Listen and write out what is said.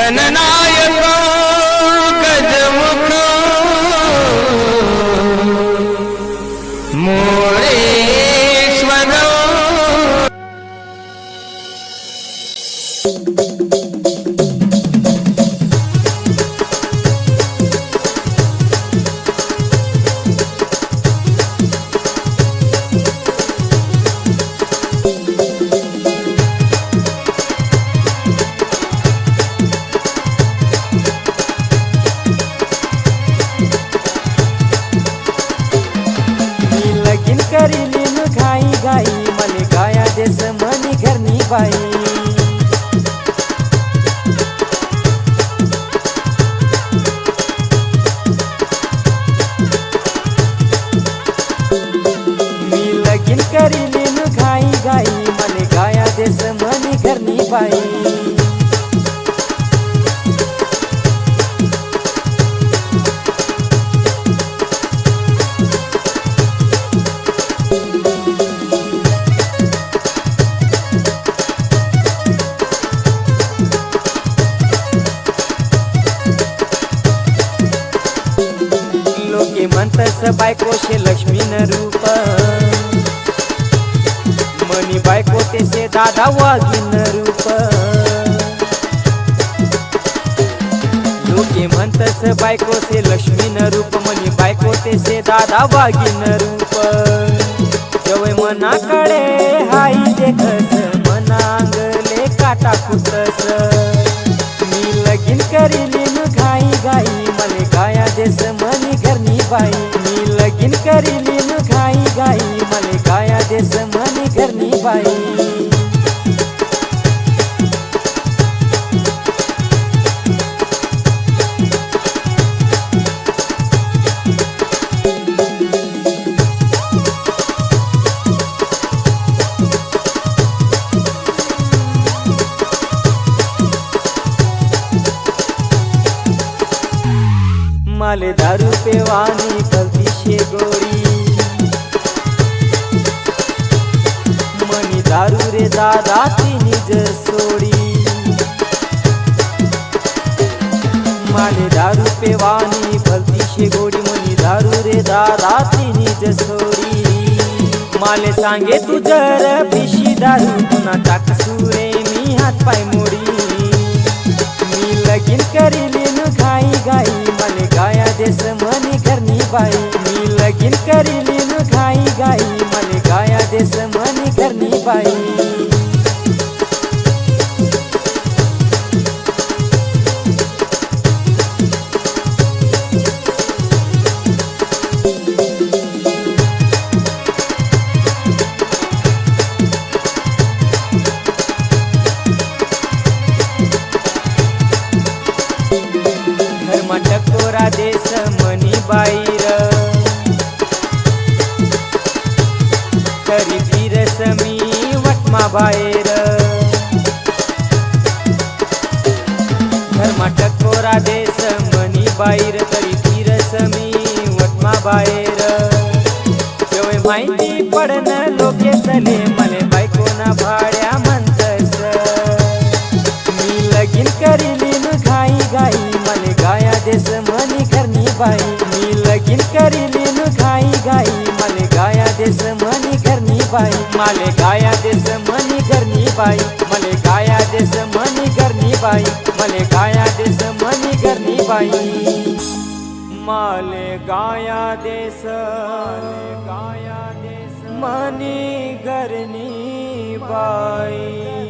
गणनायक गजमुख मोरेश्वर करीलीन घाई घाई मले गाया देस मनी घरनी बाई मी लगीन करीलीन घाई घाई मले गाया देस मनी घरनी बाई लोके म्हणतस बायकोशे लक्ष्मीन रूप मनी बायको तेसे दादा वाघीन रूप लोके म्हणतस बायकोसे लक्ष्मीन रूप मनी बायको तेसे दादा वाघीन रूप जवय मनाकडे हाई देखस मनांगले काटा कुतस मी लगीन करीलीन घाई घाई मले गाया देस मनी घरनी बाई मी लगीन करीलीन घाई घाई मले गाया देस मनी घरनी बाई माले दारू पेवानी भलती शे गोरी मनी दारू रे दादा तिनी ज सोडी माले दारू पेवानी भलती शे गोडी मनी दारू रे दादा तिनी ज सोडी माले सांगे तू जर पिशी दारू पुन्हा टाक सुरे मी हात पाय मोडी मी लगीन करीलीन घाई घाई मले गाया देस मनी घरनी बाई मी लगीन करीलीन घाई घाई मले गाया देस मनी घरनी बाई घरमा टकोरा देस मनी बाईर तरी फिरस मी वटमा बाहेर घरमा टकोरा देस मनी बाईर तरी फिरस मी वटमा बाहेर जेव्हा माहिती पडन लोकेसले मले बायकोना भाड्या म्हणतस मी लगीन करीलीन घाई घाई मले गाया देस मनी घरनी बाई मी लगीन करीलीन घाई घाई मले गाया देस मनी घरनी बाई माले गाया देस मनी घरनी बाई मले गाया देस मनी घरनी बाई मले गाया देस मनी घरनी बाई माले गाया देस मनी घरनी बाई।